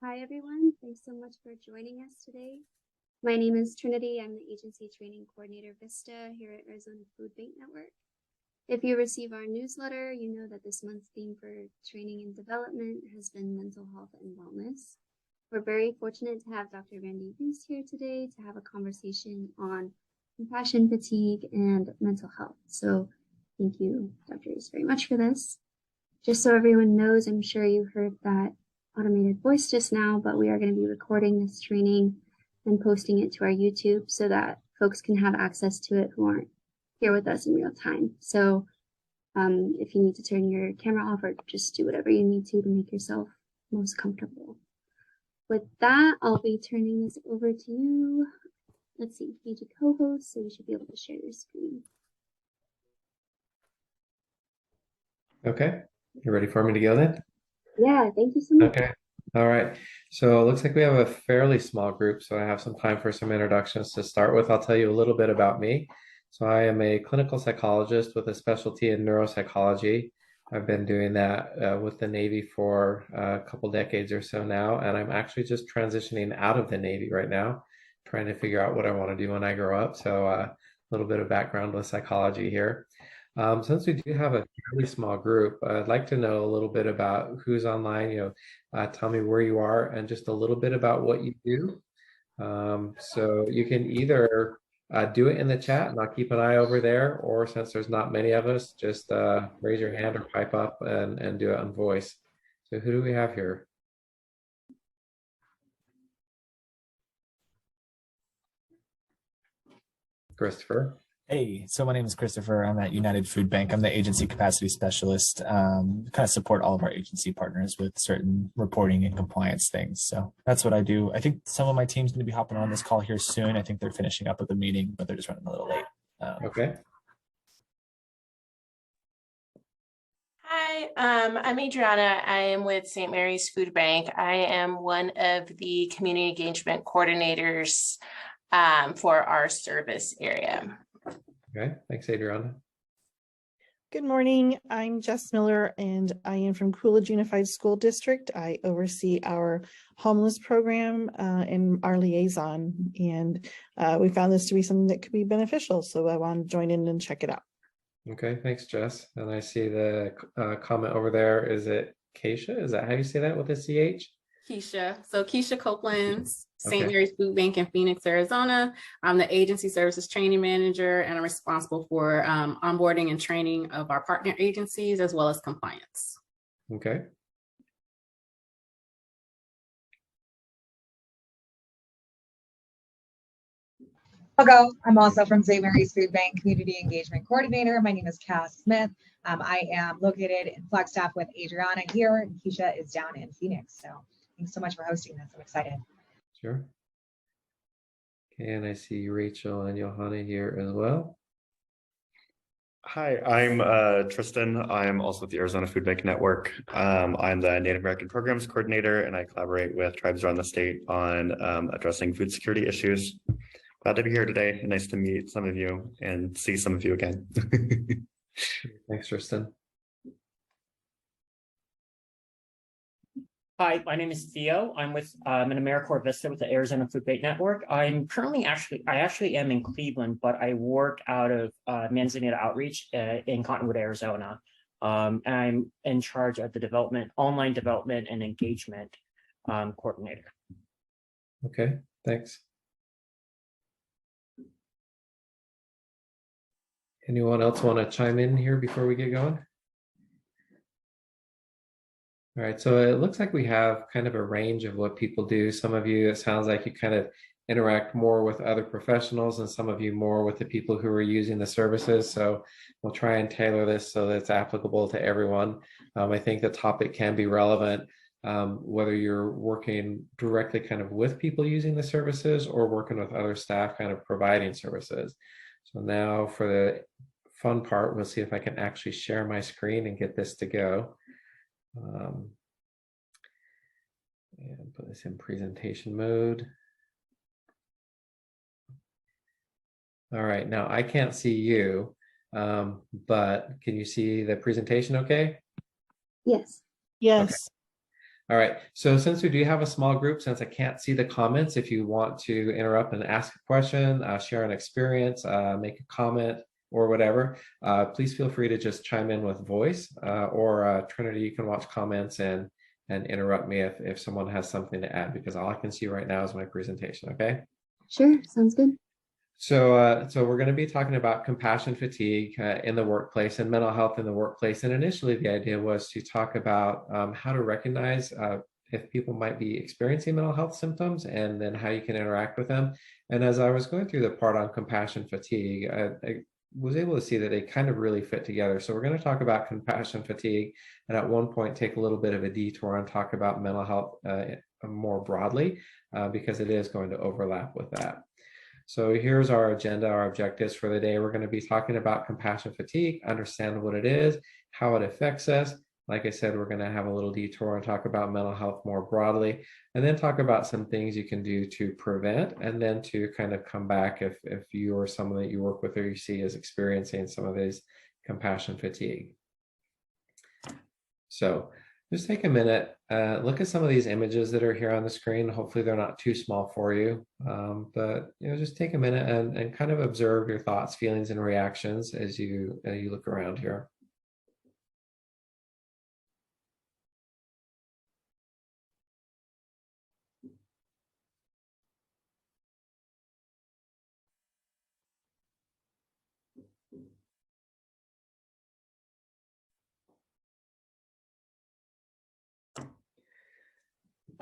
Hi, everyone. Thanks so much for joining us today. My name is Trinity. I'm the Agency Training Coordinator VISTA here at Arizona Food Bank Network. If you receive our newsletter, you know that this month's theme for training and development has been mental health and wellness. We're very fortunate to have Dr. Reese here today to have a conversation on compassion fatigue and mental health. So thank you, Dr. Reese, very much for this. Just so everyone knows, I'm sure you heard that automated voice just now, but we are going to be recording this training and posting it to our YouTube so that folks can have access to it who aren't here with us in real time. So if you need to turn your camera off or just do whatever you need to make yourself most comfortable. With that, I'll be turning this over to you. Let's see, page of co-host, so you should be able to share your screen. Okay, you ready for me to go then? Yeah, thank you so much. Okay, all right. So it looks like we have a fairly small group, so I have some time for some introductions to start with. I'll tell you a little bit about me. So I am a clinical psychologist with a specialty in neuropsychology. I've been doing that with the Navy for a couple decades or so now, and I'm actually just transitioning out of the Navy right now, trying to figure out what I want to do when I grow up. So a little bit of background with psychology here. Since we do have a fairly small group, I'd like to know a little bit about who's online, tell me where you are and just a little bit about what you do. So you can either do it in the chat and I'll keep an eye over there, or since there's not many of us, just raise your hand or pipe up and do it on voice. So who do we have here? Christopher. Hey, so my name is Christopher. I'm at United Food Bank. I'm the agency capacity specialist. Kind of support all of our agency partners with certain reporting and compliance things. So that's what I do. I think some of my team's going to be hopping on this call here soon. I think they're finishing up with the meeting, but they're just running a little late. Okay. Hi, I'm Adriana. I am with St. Mary's Food Bank. I am one of the community engagement coordinators for our service area. Okay, thanks, Adriana. Good morning. I'm Jess Miller, and I am from Coolidge Unified School District. I oversee our homeless program and our liaison, and we found this to be something that could be beneficial, so I want to join in and check it out. Okay, thanks, Jess. And I see the comment over there. Is it Keisha? Is that how you say that with a CH? Keisha. So Keisha Copeland's St. Okay. Mary's Food Bank in Phoenix, Arizona. I'm the agency services training manager, and I'm responsible for onboarding and training of our partner agencies as well as compliance. Okay. I'll go. I'm also from St. Mary's Food Bank Community Engagement Coordinator. My name is Cass Smith. I am located in Flagstaff with Adriana here, and Keisha is down in Phoenix. So thanks so much for hosting this. I'm excited. Sure. Okay, and I see Rachel and Johanna here as well. Hi, I'm Tristan. I'm also with the Arizona Food Bank Network. I'm the Native American Programs Coordinator, and I collaborate with tribes around the state on addressing food security issues. Glad to be here today. Nice to meet some of you and see some of you again. Thanks, Tristan. Hi, my name is Theo. I'm with an AmeriCorps Vista with the Arizona Food Bank Network. I'm currently I actually am in Cleveland, but I work out of Manzanita Outreach in Cottonwood, Arizona. And I'm in charge of the online development and engagement coordinator. Okay, thanks. Anyone else want to chime in here before we get going? All right, so it looks like we have kind of a range of what people do. Some of you, it sounds like you kind of interact more with other professionals, and some of you more with the people who are using the services. So we'll try and tailor this so that it's applicable to everyone. I think the topic can be relevant, whether you're working directly kind of with people using the services or working with other staff kind of providing services. So now for the fun part, we'll see if I can actually share my screen and get this to go. And put this in presentation mode. All right, now I can't see you, but can you see the presentation okay? Yes. Yes. All right. So since we do have a small group, since I can't see the comments, if you want to interrupt and ask a question, share an experience, make a comment or whatever, please feel free to just chime in with voice, or Trinity, you can watch comments and interrupt me if someone has something to add, because all I can see right now is my presentation. Okay. Sure, sounds good. So, so we're going to be talking about compassion fatigue in the workplace and mental health in the workplace. And initially, the idea was to talk about how to recognize if people might be experiencing mental health symptoms, and then how you can interact with them. And as I was going through the part on compassion fatigue, I was able to see that they kind of really fit together. So we're going to talk about compassion fatigue, and at one point take a little bit of a detour and talk about mental health more broadly, because it is going to overlap with that. So here's our agenda, our objectives for the day. We're going to be talking about compassion fatigue, understand what it is, how it affects us. Like I said, we're going to have a little detour and talk about mental health more broadly, and then talk about some things you can do to prevent, and then to kind of come back if you or someone that you work with or you see is experiencing some of these compassion fatigue. So just take a minute, look at some of these images that are here on the screen. Hopefully they're not too small for you, but just take a minute and kind of observe your thoughts, feelings, and reactions as you look around here.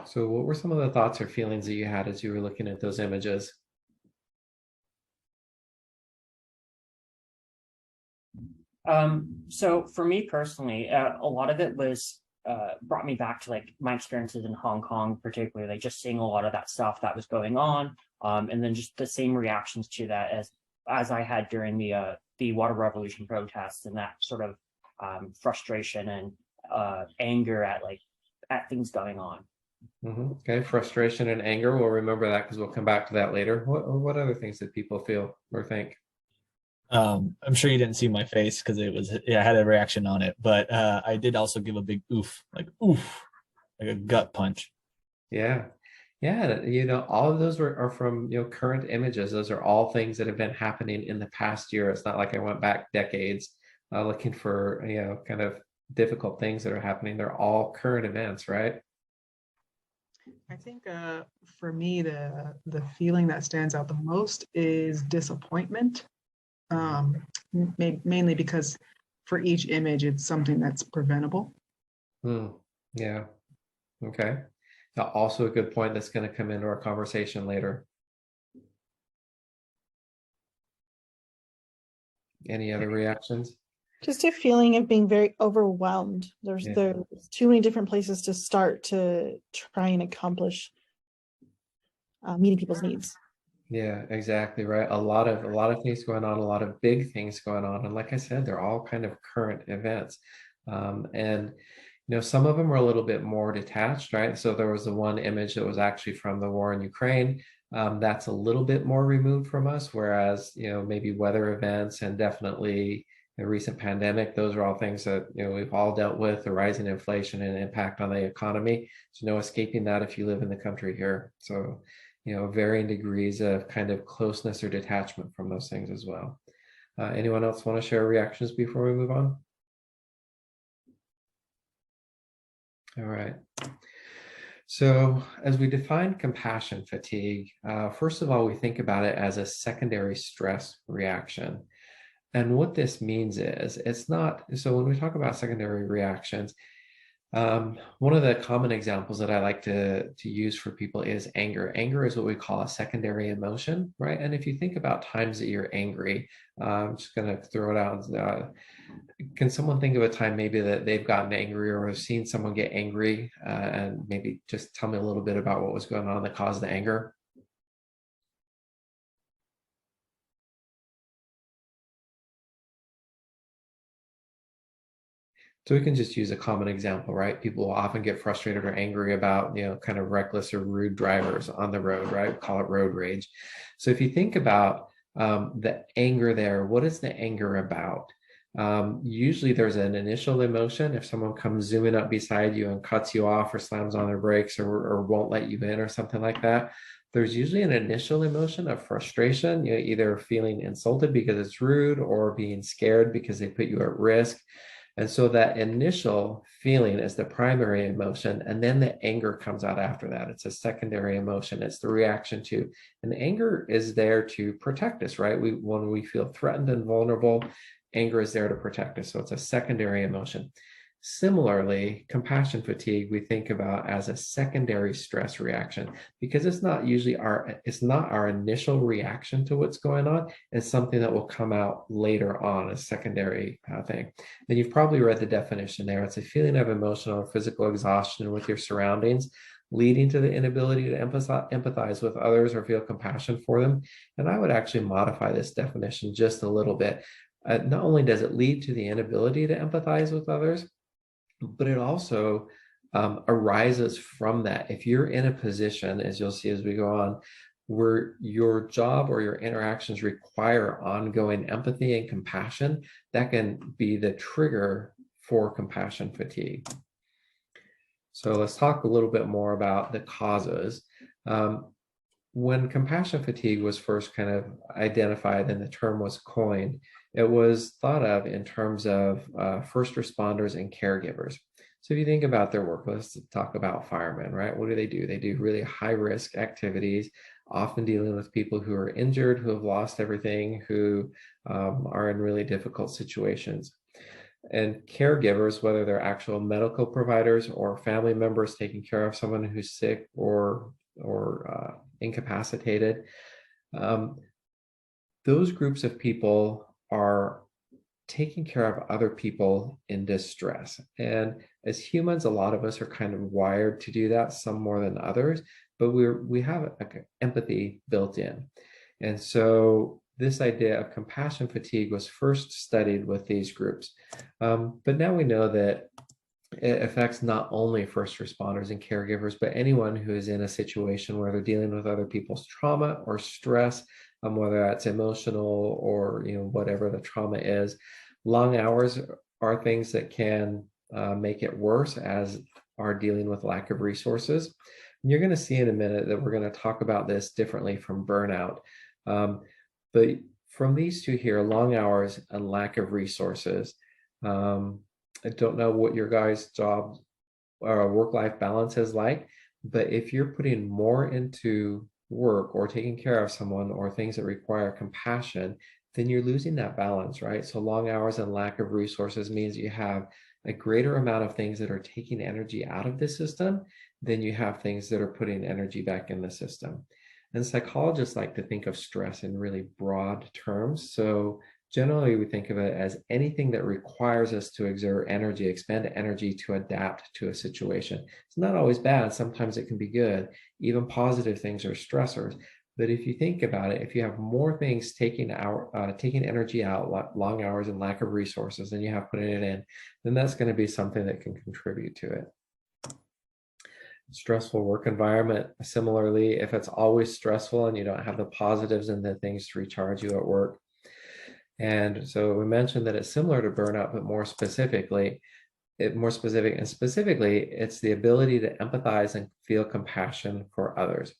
So what were some of the thoughts or feelings that you had as you were looking at those images? So for me personally, a lot of it was brought me back to like my experiences in Hong Kong, particularly like just seeing a lot of that stuff that was going on, and then just the same reactions to that as I had during the water revolution protests, and that sort of frustration and anger at things going on. Okay, frustration and anger. We'll remember that because we'll come back to that later. What other things did people feel or think? I'm sure you didn't see my face because I had a reaction on it, but I did also give a big oof, like a gut punch. Yeah. Yeah, all of those are from current images. Those are all things that have been happening in the past year. It's not like I went back decades looking for kind of difficult things that are happening. They're all current events, right? I think for me, the feeling that stands out the most is disappointment, mainly because for each image, it's something that's preventable. Yeah. Okay. Now, also a good point that's going to come into our conversation later. Any other reactions? Just a feeling of being very overwhelmed. There's too many different places to start to try and accomplish meeting people's needs. Yeah, exactly right. A lot of things going on, a lot of big things going on, and like I said, they're all kind of current events. And some of them are a little bit more detached, right? So there was the one image that was actually from the war in Ukraine. That's a little bit more removed from us, whereas maybe weather events and definitely the recent pandemic, those are all things that we've all dealt with, the rising inflation and impact on the economy. There's no escaping that if you live in the country here. So varying degrees of kind of closeness or detachment from those things as well. Anyone else want to share reactions before we move on? All right. So as we define compassion fatigue, first of all, we think about it as a secondary stress reaction. And what this means is it's not, so when we talk about secondary reactions, one of the common examples that I like to use for people is anger. Anger is what we call a secondary emotion, right? And if you think about times that you're angry, I'm just going to throw it out. Can someone think of a time maybe that they've gotten angry or have seen someone get angry, and maybe just tell me a little bit about what was going on that caused the anger? So we can just use a common example, right? People will often get frustrated or angry about, kind of reckless or rude drivers on the road, right? We call it road rage. So if you think about the anger there, what is the anger about? Usually there's an initial emotion. If someone comes zooming up beside you and cuts you off or slams on their brakes or won't let you in or something like that, there's usually an initial emotion of frustration, either feeling insulted because it's rude or being scared because they put you at risk. And so that initial feeling is the primary emotion, and then the anger comes out after that. It's a secondary emotion. It's the reaction to, and anger is there to protect us, right? When we feel threatened and vulnerable, anger is there to protect us. So it's a secondary emotion. Similarly, compassion fatigue we think about as a secondary stress reaction, because it's not our initial reaction to what's going on. It's something that will come out later on, a secondary thing. And you've probably read the definition there. It's a feeling of emotional or physical exhaustion with your surroundings, leading to the inability to empathize with others or feel compassion for them. And I would actually modify this definition just a little bit. Not only does it lead to the inability to empathize with others, but it also arises from that. If you're in a position, as you'll see as we go on, where your job or your interactions require ongoing empathy and compassion, that can be the trigger for compassion fatigue. So let's talk a little bit more about the causes. When compassion fatigue was first kind of identified and the term was coined, it was thought of in terms of first responders and caregivers. So if you think about their work, let's talk about firemen, right? What do? They do really high risk activities, often dealing with people who are injured, who have lost everything, who are in really difficult situations. And caregivers, whether they're actual medical providers or family members taking care of someone who's sick or incapacitated, those groups of people are taking care of other people in distress. And as humans, a lot of us are kind of wired to do that, some more than others, but we have empathy built in. And so this idea of compassion fatigue was first studied with these groups. But now we know that it affects not only first responders and caregivers, but anyone who is in a situation where they're dealing with other people's trauma or stress, whether that's emotional or whatever the trauma is. Long hours are things that can make it worse, as are dealing with lack of resources. And you're going to see in a minute that we're going to talk about this differently from burnout. But from these two here, long hours and lack of resources, I don't know what your guys' job or work-life balance is like, but if you're putting more into work or taking care of someone or things that require compassion, then you're losing that balance, right? So long hours and lack of resources means you have a greater amount of things that are taking energy out of the system than you have things that are putting energy back in the system. And psychologists like to think of stress in really broad terms. So generally, we think of it as anything that requires us to exert energy, expend energy to adapt to a situation. It's not always bad. Sometimes it can be good. Even positive things are stressors. But if you think about it, if you have more things taking energy out, like long hours and lack of resources, than you have putting it in, then that's going to be something that can contribute to it. Stressful work environment. Similarly, if it's always stressful and you don't have the positives and the things to recharge you at work. And so we mentioned that it's similar to burnout, but more specifically, it's the ability to empathize and feel compassion for others.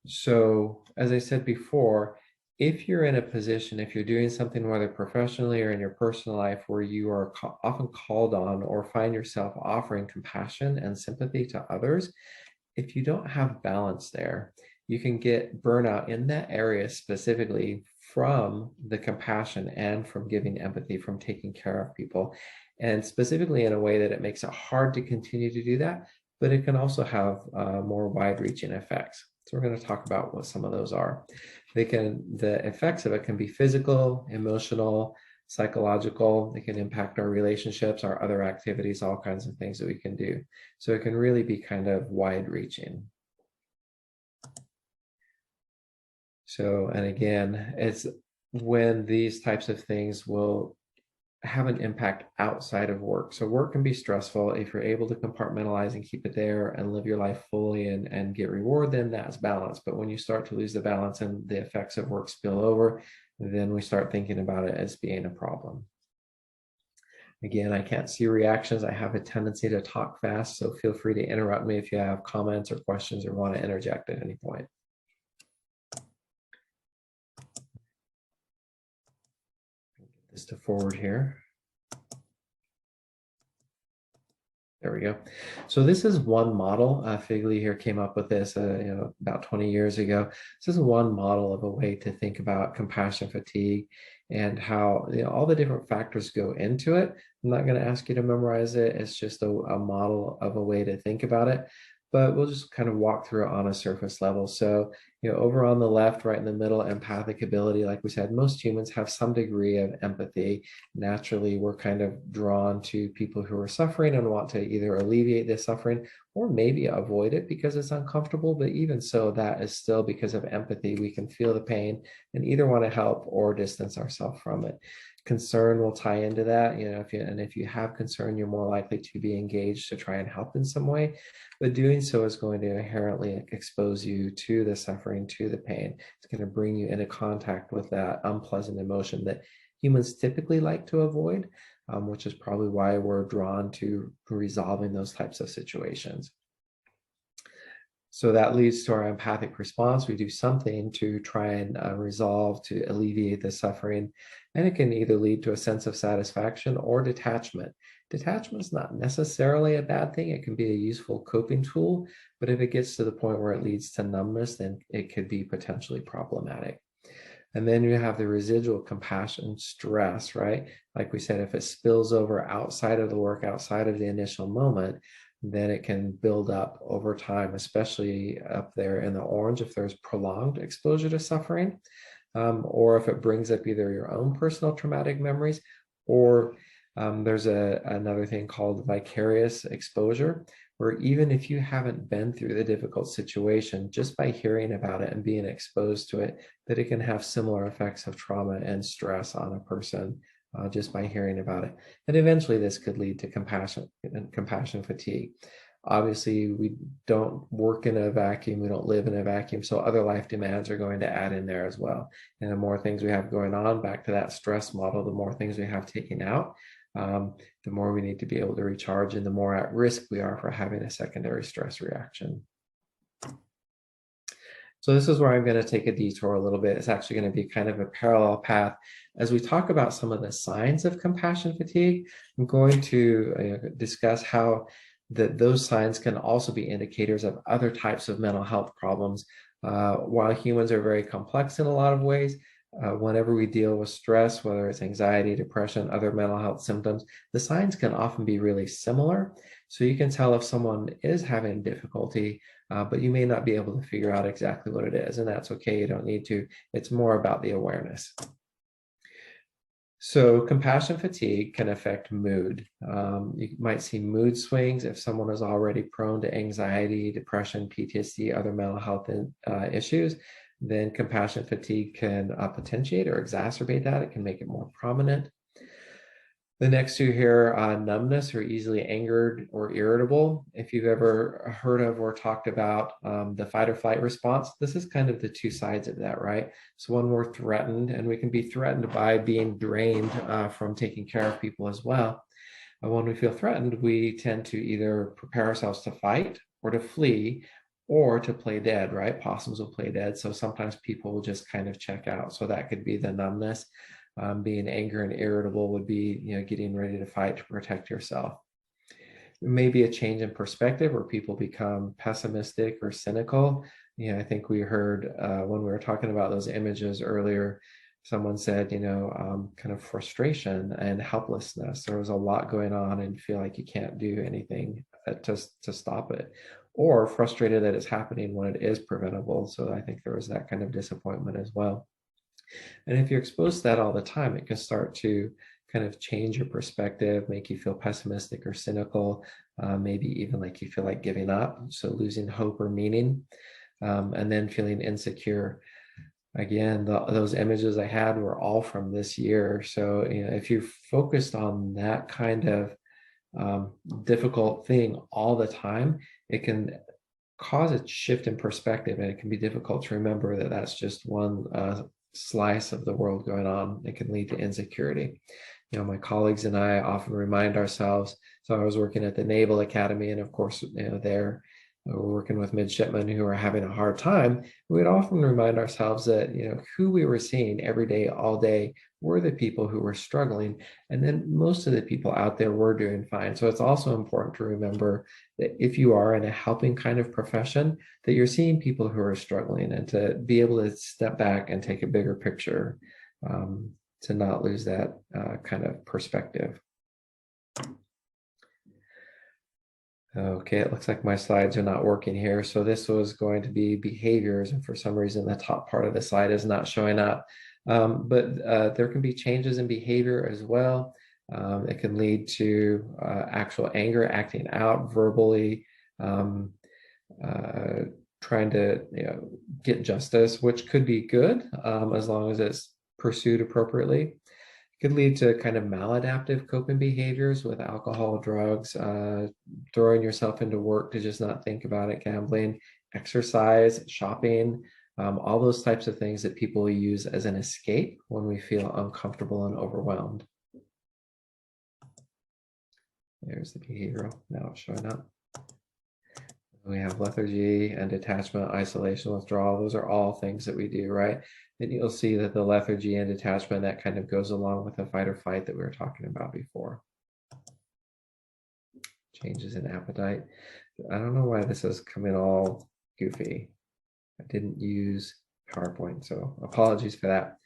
So as I said before, if you're in a position, if you're doing something, whether professionally or in your personal life, where you are often called on or find yourself offering compassion and sympathy to others, if you don't have balance there, you can get burnout in that area specifically from the compassion and from giving empathy, from taking care of people, and specifically in a way that it makes it hard to continue to do that, but it can also have more wide-reaching effects. So we're going to talk about what some of those are. The effects of it can be physical, emotional, psychological. They can impact our relationships, our other activities, all kinds of things that we can do. So it can really be kind of wide-reaching. So, and again, it's when these types of things will have an impact outside of work. So work can be stressful. If you're able to compartmentalize and keep it there and live your life fully and get reward, then that's balance. But when you start to lose the balance and the effects of work spill over, then we start thinking about it as being a problem. Again, I can't see reactions. I have a tendency to talk fast, so feel free to interrupt me if you have comments or questions or want to interject at any point. Get this to forward here. There we go. So this is one model. Figley here came up with this about 20 years ago. This is one model of a way to think about compassion fatigue and how all the different factors go into it. I'm not going to ask you to memorize it. It's just a model of a way to think about it, but we'll just kind of walk through it on a surface level. So over on the left, right in the middle, empathic ability. Like we said, most humans have some degree of empathy. Naturally, we're kind of drawn to people who are suffering and want to either alleviate this suffering or maybe avoid it because it's uncomfortable. But even so, that is still because of empathy. We can feel the pain and either want to help or distance ourselves from it. Concern will tie into that. If you have concern, you're more likely to be engaged to try and help in some way. But doing so is going to inherently expose you to the suffering, to the pain. It's going to bring you into contact with that unpleasant emotion that humans typically like to avoid, which is probably why we're drawn to resolving those types of situations. So that leads to our empathic response. We do something to try and resolve, to alleviate the suffering. And it can either lead to a sense of satisfaction or detachment. Detachment is not necessarily a bad thing. It can be a useful coping tool, but if it gets to the point where it leads to numbness, then it could be potentially problematic. And then you have the residual compassion stress, right? Like we said, if it spills over outside of the work, outside of the initial moment, then it can build up over time, especially up there in the orange if there's prolonged exposure to suffering, or if it brings up either your own personal traumatic memories, or there's another thing called vicarious exposure, where even if you haven't been through the difficult situation, just by hearing about it and being exposed to it, that it can have similar effects of trauma and stress on a person just by hearing about it. And eventually this could lead to compassion fatigue. Obviously, we don't work in a vacuum, we don't live in a vacuum, so other life demands are going to add in there as well. And the more things we have going on, back to that stress model, the more things we have taken out, the more we need to be able to recharge and the more at risk we are for having a secondary stress reaction. So this is where I'm going to take a detour a little bit. It's actually going to be kind of a parallel path. As we talk about some of the signs of compassion fatigue, I'm going to discuss how those signs can also be indicators of other types of mental health problems. While humans are very complex in a lot of ways, whenever we deal with stress, whether it's anxiety, depression, other mental health symptoms, the signs can often be really similar. So you can tell if someone is having difficulty, but you may not be able to figure out exactly what it is, and that's okay. You don't need to. It's more about the awareness. So compassion fatigue can affect mood. You might see mood swings if someone is already prone to anxiety, depression, PTSD, other mental health issues. Then compassion fatigue can potentiate or exacerbate that. It can make it more prominent. The next two here, numbness or easily angered or irritable. If you've ever heard of or talked about the fight or flight response, this is kind of the two sides of that, right? So when we're threatened, and we can be threatened by being drained from taking care of people as well. When we feel threatened, we tend to either prepare ourselves to fight or to flee or to play dead, right? Possums will play dead. So sometimes people will just kind of check out. So that could be the numbness. Being angry and irritable would be, getting ready to fight to protect yourself. It may be a change in perspective where people become pessimistic or cynical. I think we heard when we were talking about those images earlier, someone said, kind of frustration and helplessness. There was a lot going on and you feel like you can't do anything to stop it, or frustrated that it's happening when it is preventable. So I think there was that kind of disappointment as well. And if you're exposed to that all the time, it can start to kind of change your perspective, make you feel pessimistic or cynical, maybe even like you feel like giving up, so losing hope or meaning, and then feeling insecure. Again, those images I had were all from this year. So if you're focused on that kind of difficult thing all the time, it can cause a shift in perspective, and it can be difficult to remember that that's just one slice of the world going on. It can lead to insecurity. my colleagues and I often remind ourselves. So I was working at the Naval Academy, and of course, there we're working with midshipmen who are having a hard time. We'd often remind ourselves that, who we were seeing every day, all day, were the people who were struggling. And then most of the people out there were doing fine. So it's also important to remember that if you are in a helping kind of profession, that you're seeing people who are struggling, and to be able to step back and take a bigger picture, to not lose that kind of perspective. Okay, it looks like my slides are not working here. So this was going to be behaviors, and for some reason the top part of the slide is not showing up. But there can be changes in behavior as well. It can lead to actual anger, acting out verbally, trying to get justice, which could be good as long as it's pursued appropriately. Could lead to kind of maladaptive coping behaviors with alcohol, drugs, throwing yourself into work to just not think about it, gambling, exercise, shopping, all those types of things that people use as an escape when we feel uncomfortable and overwhelmed. There's the behavioral, now it's showing up. We have lethargy and detachment, isolation, withdrawal. Those are all things that we do, right? And you'll see that the lethargy and detachment, that kind of goes along with the fight or flight that we were talking about before. Changes in appetite. I don't know why this is coming all goofy. I didn't use PowerPoint, so apologies for that.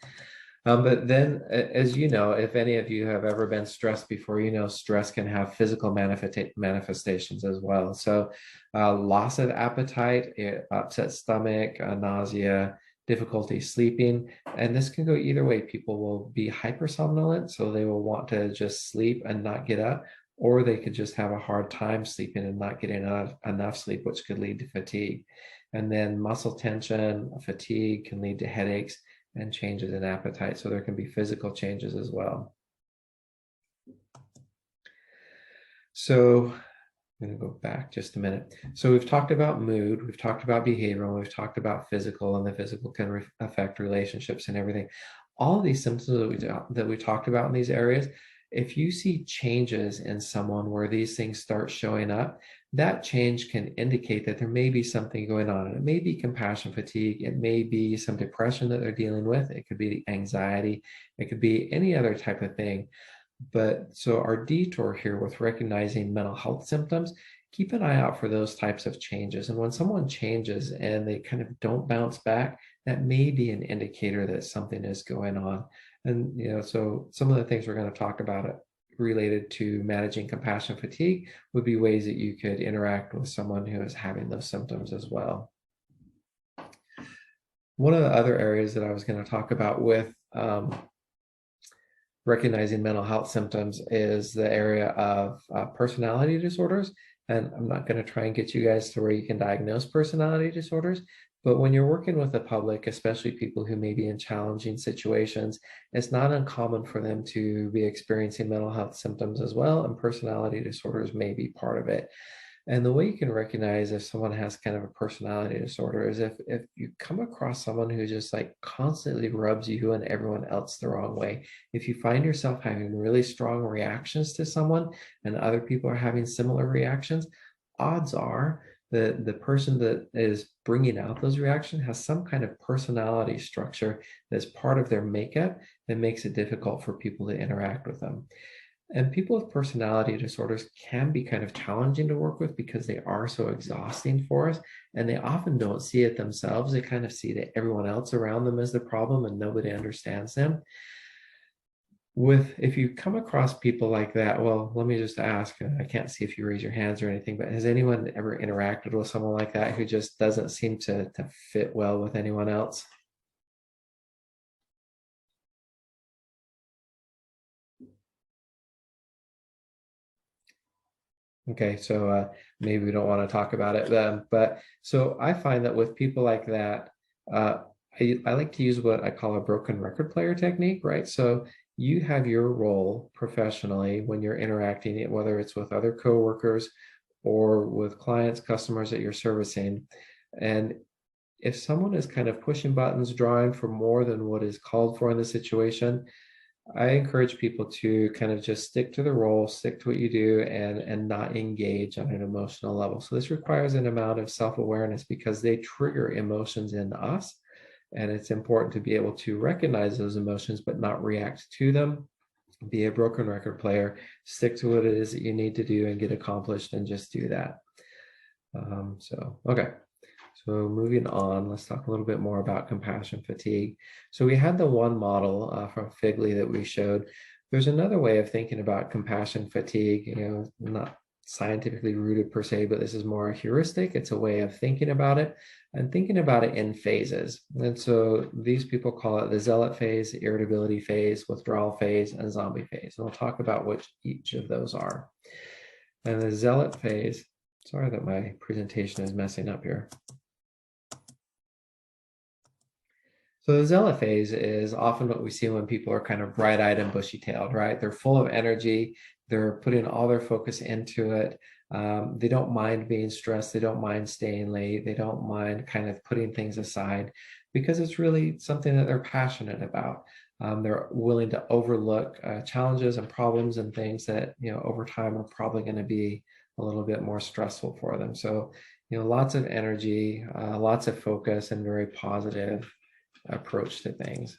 But then, as you know, if any of you have ever been stressed before, stress can have physical manifestations as well. So loss of appetite, upset stomach, nausea, difficulty sleeping. And this can go either way. People will be hypersomnolent, so they will want to just sleep and not get up, or they could just have a hard time sleeping and not getting enough sleep, which could lead to fatigue. And then muscle tension, fatigue can lead to headaches and changes in appetite. So there can be physical changes as well. So I'm going to go back just a minute. So we've talked about mood, we've talked about behavioral, we've talked about physical, and the physical can affect relationships and everything. All of these symptoms that we talked about in these areas, if you see changes in someone where these things start showing up, that change can indicate that there may be something going on. And it may be compassion fatigue. It may be some depression that they're dealing with. It could be anxiety. It could be any other type of thing. But so our detour here with recognizing mental health symptoms, keep an eye out for those types of changes. And when someone changes and they kind of don't bounce back, that may be an indicator that something is going on. And, so some of the things we're going to talk about related to managing compassion fatigue would be ways that you could interact with someone who is having those symptoms as well. One of the other areas that I was going to talk about with recognizing mental health symptoms is the area of personality disorders. And I'm not going to try and get you guys to where you can diagnose personality disorders, but when you're working with the public, especially people who may be in challenging situations, it's not uncommon for them to be experiencing mental health symptoms as well, and personality disorders may be part of it. And the way you can recognize if someone has kind of a personality disorder is if you come across someone who just like constantly rubs you and everyone else the wrong way. If you find yourself having really strong reactions to someone and other people are having similar reactions, odds are that the person that is bringing out those reactions has some kind of personality structure that's part of their makeup that makes it difficult for people to interact with them. And people with personality disorders can be kind of challenging to work with because they are so exhausting for us, and they often don't see it themselves. They kind of see that everyone else around them is the problem and nobody understands them. If you come across people like that, well, let me just ask, I can't see if you raise your hands or anything, but has anyone ever interacted with someone like that who just doesn't seem to fit well with anyone else? Okay, so maybe we don't want to talk about it then. But so I find that with people like that, I like to use what I call a broken record player technique, right? So you have your role professionally when you're interacting, whether it's with other coworkers or with clients, customers that you're servicing. And if someone is kind of pushing buttons, drawing for more than what is called for in the situation, I encourage people to kind of just stick to the role, stick to what you do, and not engage on an emotional level. So this requires an amount of self-awareness because they trigger emotions in us. And it's important to be able to recognize those emotions, but not react to them. Be a broken record player, stick to what it is that you need to do and get accomplished, and just do that. Okay. So moving on, let's talk a little bit more about compassion fatigue. So we had the one model from Figley that we showed. There's another way of thinking about compassion fatigue, not scientifically rooted per se, but this is more a heuristic. It's a way of thinking about it and thinking about it in phases. And so these people call it the zealot phase, the irritability phase, withdrawal phase, and zombie phase. And we'll talk about which each of those are. And the zealot phase, sorry that my presentation is messing up here. So the zealot phase is often what we see when people are kind of bright-eyed and bushy-tailed, right? They're full of energy. They're putting all their focus into it. They don't mind being stressed. They don't mind staying late. They don't mind kind of putting things aside because it's really something that they're passionate about. They're willing to overlook challenges and problems and things that, over time are probably going to be a little bit more stressful for them. So, lots of energy, lots of focus, and very positive approach to things.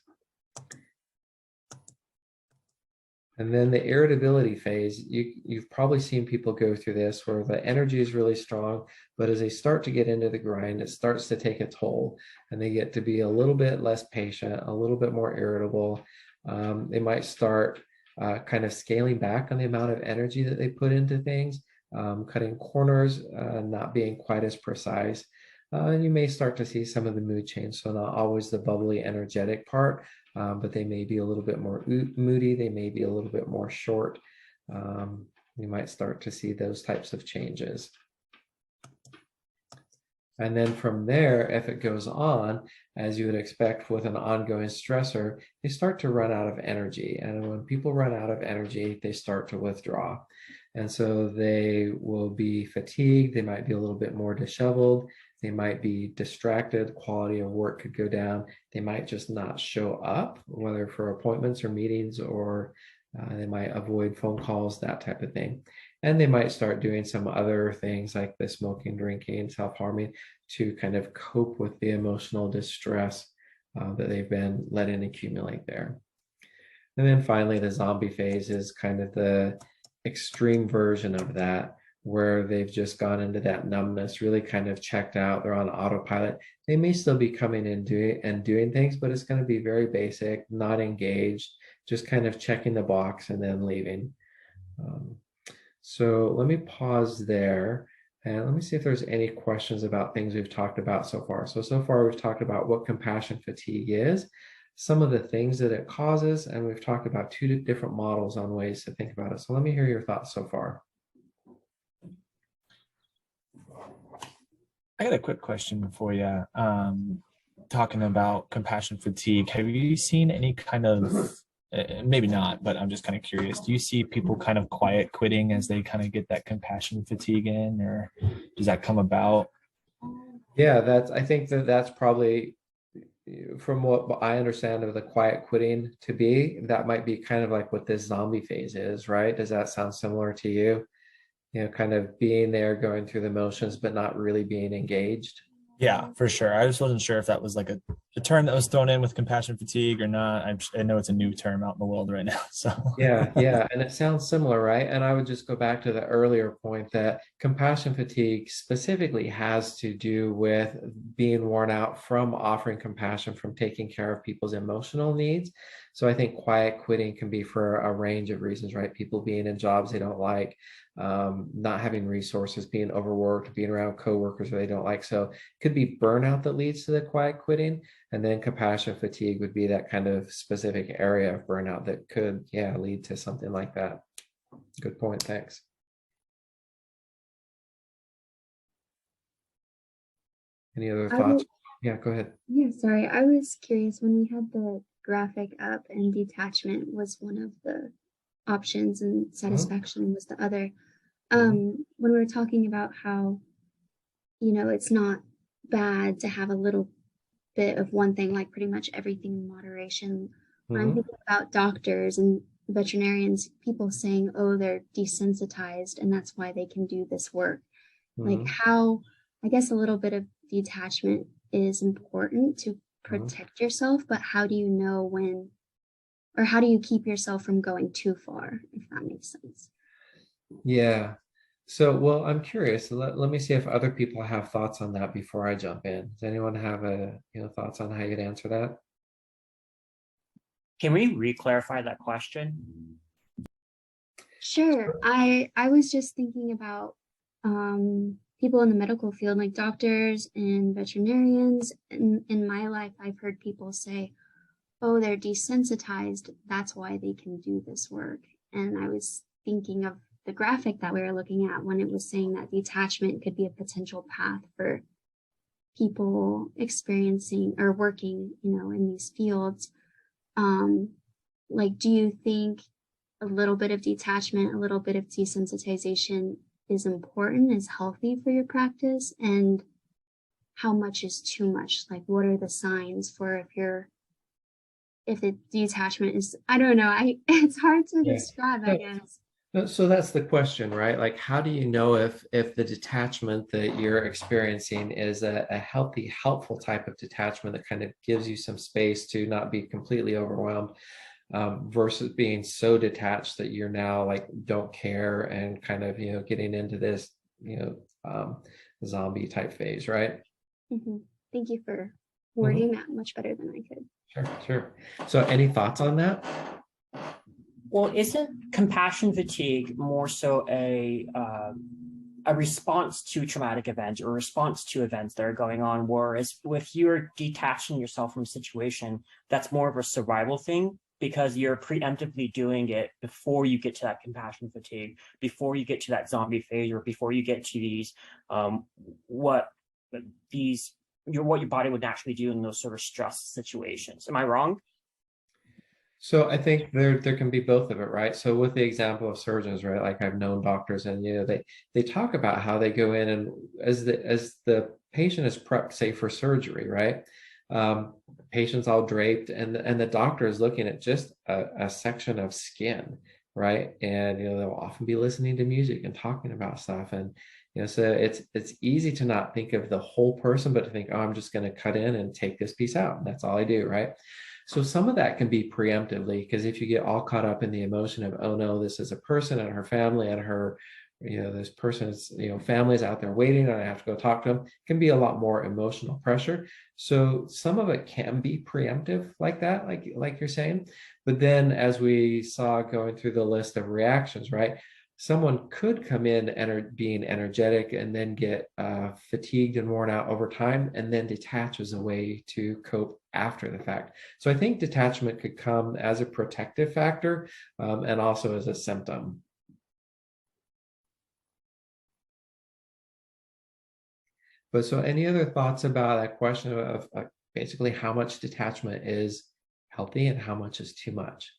And then the irritability phase, you've probably seen people go through this where the energy is really strong, but as they start to get into the grind, it starts to take a toll and they get to be a little bit less patient, a little bit more irritable. They might start kind of scaling back on the amount of energy that they put into things, cutting corners, not being quite as precise. And you may start to see some of the mood change. So not always the bubbly, energetic part, but they may be a little bit more moody. They may be a little bit more short. You might start to see those types of changes. And then from there, if it goes on, as you would expect with an ongoing stressor, they start to run out of energy. And when people run out of energy, they start to withdraw. And so they will be fatigued. They might be a little bit more disheveled. They might be distracted. Quality of work could go down. They might just not show up, whether for appointments or meetings, or they might avoid phone calls, that type of thing. And they might start doing some other things like the smoking, drinking, self-harming to kind of cope with the emotional distress that they've been letting accumulate there. And then finally, the zombie phase is kind of the extreme version of that, where they've just gone into that numbness, really kind of checked out. They're on autopilot. They may still be coming in doing things, but it's going to be very basic, not engaged, just kind of checking the box and then leaving. So let me pause there and let me see if there's any questions about things we've talked about so far. So far we've talked about what compassion fatigue is, some of the things that it causes, and we've talked about two different models on ways to think about it. So let me hear your thoughts so far. I got a quick question for you. Talking about compassion fatigue, have you seen any kind of, maybe not, but I'm just kind of curious, do you see people kind of quiet quitting as they kind of get that compassion fatigue in, or does that come about? Yeah, I think that's probably, from what I understand of the quiet quitting to be, that might be kind of like what this zombie phase is, right? Does that sound similar to you? Kind of being there, going through the motions, but not really being engaged. Yeah, for sure. I just wasn't sure if that was like a term that was thrown in with compassion fatigue or not. I know it's a new term out in the world right now. So Yeah, and it sounds similar, right? And I would just go back to the earlier point that compassion fatigue specifically has to do with being worn out from offering compassion, from taking care of people's emotional needs. So I think quiet quitting can be for a range of reasons, right? People being in jobs they don't like, not having resources, being overworked, being around coworkers they don't like. So it could be burnout that leads to the quiet quitting. And then compassion fatigue would be that kind of specific area of burnout that could, lead to something like that. Good point. Thanks. Any other thoughts? Yeah, go ahead. Yeah, sorry. I was curious when we had the graphic up and detachment was one of the options and satisfaction was the other. When we were talking about how, it's not bad to have a little bit of one thing, like pretty much everything in moderation. I'm thinking about doctors and veterinarians, people saying, oh, they're desensitized and that's why they can do this work. Like how, I guess a little bit of detachment is important to protect yourself, but how do you know when, or how do you keep yourself from going too far, if that makes sense? Yeah. So, well, I'm curious. Let me see if other people have thoughts on that before I jump in. Does anyone have thoughts on how you'd answer that? Can we re-clarify that question? Sure. I was just thinking about people in the medical field, like doctors and veterinarians. In my life, I've heard people say, oh, they're desensitized. That's why they can do this work. And I was thinking of the graphic that we were looking at when it was saying that detachment could be a potential path for people experiencing or working, in these fields. Like, do you think a little bit of detachment, a little bit of desensitization is important, is healthy for your practice? And how much is too much? Like, what are the signs for if the detachment is, I don't know, it's hard to describe, I guess. So that's the question, right? Like, how do you know if the detachment that you're experiencing is a healthy, helpful type of detachment that kind of gives you some space to not be completely overwhelmed, versus being so detached that you're now like don't care and kind of getting into this zombie type phase, right? Thank you for wording that much better than I could. Sure. So any thoughts on that? Well, isn't compassion fatigue more so a response to traumatic events or a response to events that are going on? Whereas if you're detaching yourself from a situation, that's more of a survival thing because you're preemptively doing it before you get to that compassion fatigue, before you get to that zombie phase, or before you get to these what your body would naturally do in those sort of stress situations. Am I wrong? So I think there can be both of it, right? So with the example of surgeons, right? Like I've known doctors, and they talk about how they go in and as the patient is prepped, say for surgery, right? Patient's all draped, and the doctor is looking at just a section of skin, right? And they'll often be listening to music and talking about stuff, and so it's easy to not think of the whole person, but to think, oh, I'm just going to cut in and take this piece out, and that's all I do, right? So some of that can be preemptively, because if you get all caught up in the emotion of, oh no, this is a person and her family and her, this person's, family is out there waiting and I have to go talk to them, it can be a lot more emotional pressure. So some of it can be preemptive like that, like you're saying. But then as we saw going through the list of reactions, right? Someone could come in being energetic and then get fatigued and worn out over time, and then detach as a way to cope after the fact. So I think detachment could come as a protective factor, and also as a symptom. But so any other thoughts about that question of basically how much detachment is healthy and how much is too much?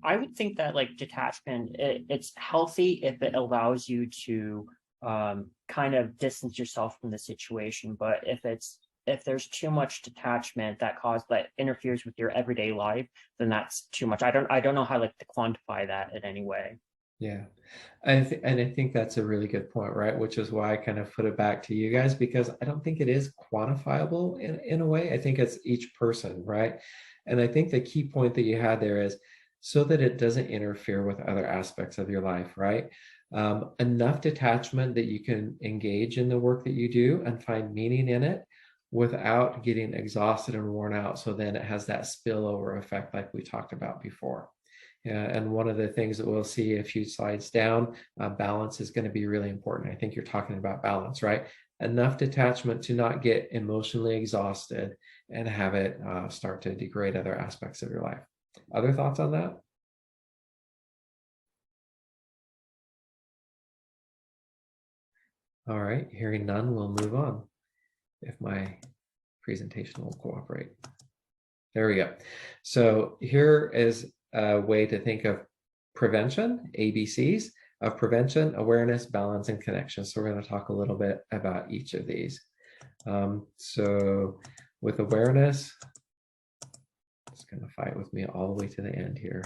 I would think that like detachment, it's healthy if it allows you to kind of distance yourself from the situation. But if there's too much detachment that interferes with your everyday life, then that's too much. I don't know how to quantify that in any way. Yeah. And I think that's a really good point, right? Which is why I kind of put it back to you guys, because I don't think it is quantifiable in a way. I think it's each person, right? And I think the key point that you had there is so that it doesn't interfere with other aspects of your life, right? Enough detachment that you can engage in the work that you do and find meaning in it without getting exhausted and worn out. So then it has that spillover effect like we talked about before. Yeah, and one of the things that we'll see a few slides down, balance is going to be really important. I think you're talking about balance, right? Enough detachment to not get emotionally exhausted and have it start to degrade other aspects of your life. Other thoughts on that? All right, hearing none, we'll move on if my presentation will cooperate. There we go. So here is a way to think of prevention, ABCs, of prevention, awareness, balance, and connection. So we're going to talk a little bit about each of these. So with awareness, it's going to fight with me all the way to the end here.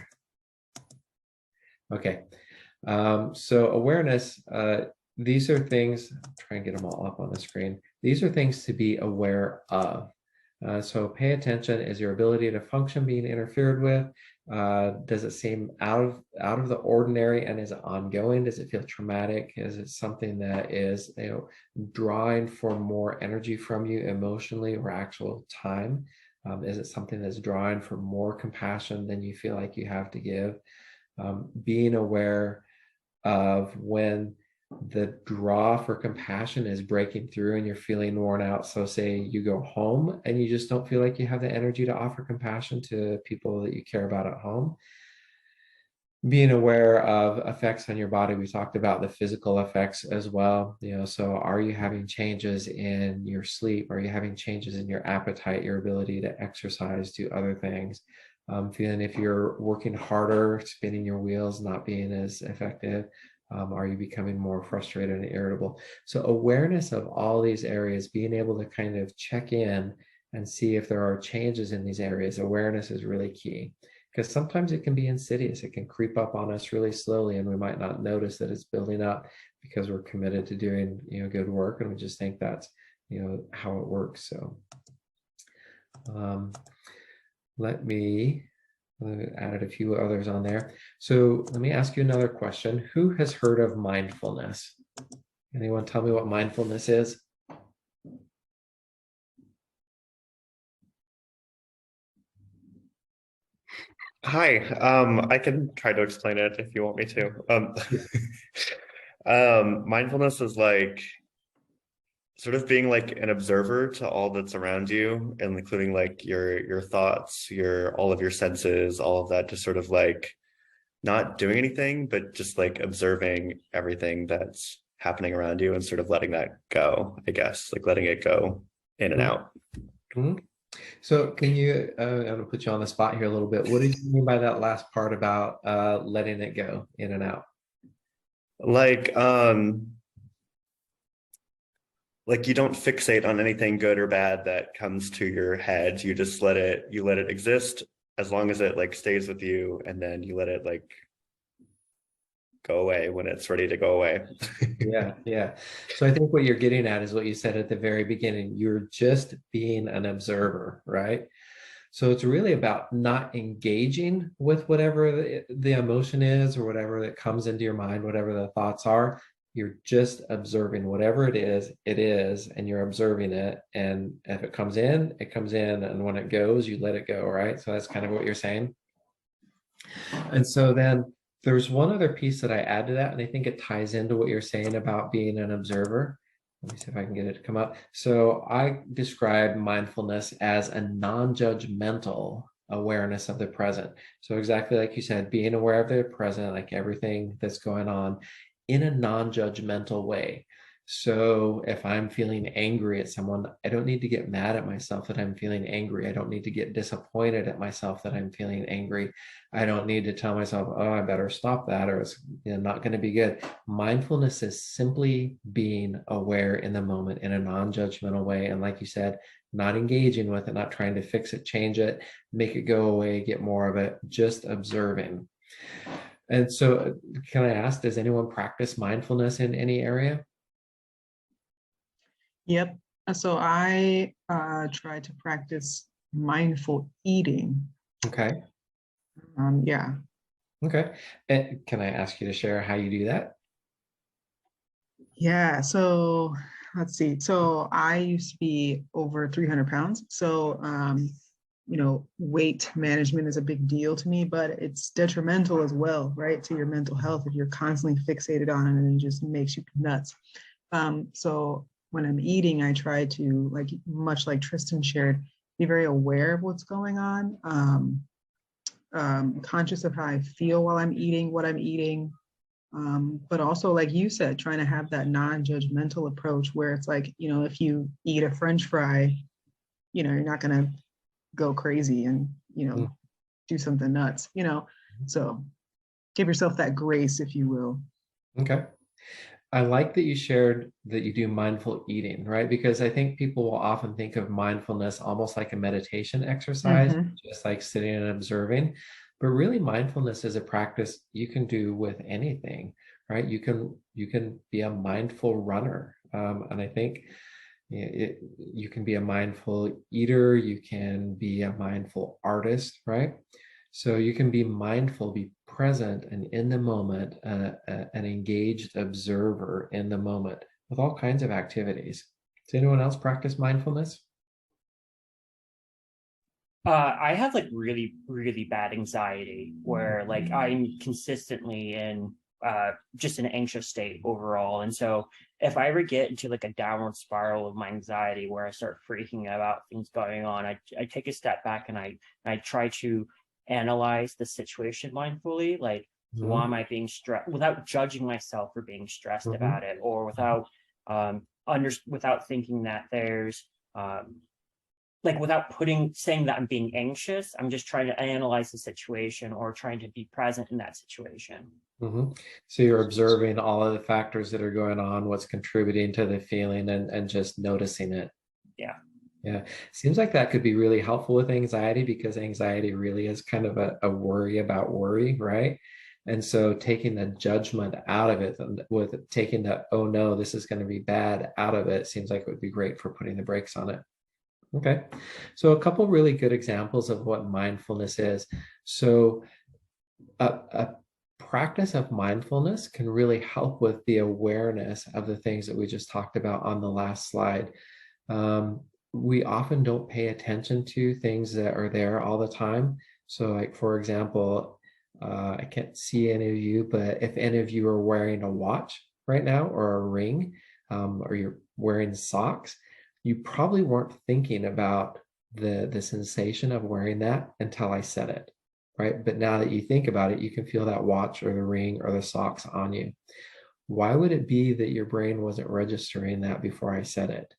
Okay. So awareness, these are things, try and get them all up on the screen. These are things to be aware of. So pay attention. Is your ability to function being interfered with? Does it seem out of the ordinary, and is it ongoing? Does it feel traumatic? Is it something that is, drawing for more energy from you emotionally or actual time? Is it something that's drawing for more compassion than you feel like you have to give? Being aware of when the draw for compassion is breaking through and you're feeling worn out. So say you go home and you just don't feel like you have the energy to offer compassion to people that you care about at home. Being aware of effects on your body. We talked about the physical effects as well. So are you having changes in your sleep? Are you having changes in your appetite, your ability to exercise, do other things? Feeling if you're working harder, spinning your wheels, not being as effective. Are you becoming more frustrated and irritable? So awareness of all these areas, being able to kind of check in and see if there are changes in these areas. Awareness is really key, because sometimes it can be insidious. It can creep up on us really slowly, and we might not notice that it's building up because we're committed to doing, good work, and we just think that's, how it works. So I added a few others on there. So let me ask you another question. Who has heard of mindfulness? Anyone tell me what mindfulness is? Hi, I can try to explain it if you want me to. Mindfulness is like sort of being like an observer to all that's around you, and including like your thoughts, all of your senses, all of that, just sort of like not doing anything, but just like observing everything that's happening around you and sort of letting that go, I guess, like letting it go in and out. Mm-hmm. So can you, I'm going to put you on the spot here a little bit. What did you mean by that last part about letting it go in and out? Like you don't fixate on anything good or bad that comes to your head. You just let it exist as long as it like stays with you, and then you let it like go away when it's ready to go away. Yeah. So I think what you're getting at is what you said at the very beginning. You're just being an observer, right? So it's really about not engaging with whatever the emotion is or whatever that comes into your mind, whatever the thoughts are. You're just observing whatever it is, and you're observing it. And if it comes in, it comes in. And when it goes, you let it go, right? So that's kind of what you're saying. And so then there's one other piece that I add to that, and I think it ties into what you're saying about being an observer. Let me see if I can get it to come up. So I describe mindfulness as a non-judgmental awareness of the present. So exactly like you said, being aware of the present, like everything that's going on in a non-judgmental way. So if I'm feeling angry at someone, I don't need to get mad at myself that I'm feeling angry. I don't need to get disappointed at myself that I'm feeling angry. I don't need to tell myself, oh, I better stop that, or it's not going to be good. Mindfulness is simply being aware in the moment in a non-judgmental way. And like you said, not engaging with it, not trying to fix it, change it, make it go away, get more of it, just observing. And so can I ask, does anyone practice mindfulness in any area? Yep. So I try to practice mindful eating. Okay. Yeah. Okay. And can I ask you to share how you do that? Yeah. So let's see. So I used to be over 300 pounds. So, weight management is a big deal to me, but it's detrimental as well, right, to your mental health if you're constantly fixated on it, and it just makes you nuts. So when I'm eating, I try to, like, much like Tristan shared, be very aware of what's going on, conscious of how I feel while I'm eating, what I'm eating, but also, like you said, trying to have that non-judgmental approach where it's like, if you eat a French fry, you're not going to go crazy and, do something nuts, so give yourself that grace, if you will. Okay. I like that you shared that you do mindful eating, right? Because I think people will often think of mindfulness almost like a meditation exercise, Mhm. just like sitting and observing. But really, mindfulness is a practice you can do with anything, right? You can be a mindful runner, and I think you can be a mindful eater. You can be a mindful artist, right? So you can be mindful, be present and in the moment, an engaged observer in the moment with all kinds of activities. Does anyone else practice mindfulness? I have like really, really bad anxiety where like I'm consistently in just an anxious state overall. And so if I ever get into like a downward spiral of my anxiety where I start freaking about things going on, I take a step back and I try to analyze the situation mindfully, like why Mhm. am I being stressed without judging myself for being stressed Mhm. about it, or without thinking that there's like without saying that I'm being anxious. I'm just trying to analyze the situation or trying to be present in that situation. Mhm. So you're observing all of the factors that are going on, what's contributing to the feeling, and just noticing it. Yeah. Yeah, seems like that could be really helpful with anxiety because anxiety really is kind of a worry about worry, right? And so taking the judgment out of it and with taking the, oh no, this is going to be bad out of it seems like it would be great for putting the brakes on it. Okay. So a couple really good examples of what mindfulness is. So a practice of mindfulness can really help with the awareness of the things that we just talked about on the last slide. Um, we often don't pay attention to things that are there all the time. So, like for example, I can't see any of you, but if any of you are wearing a watch right now or a ring, or you're wearing socks, you probably weren't thinking about the sensation of wearing that until I said it, right? But now that you think about it, you can feel that watch or the ring or the socks on you. Why would it be that your brain wasn't registering that before I said it?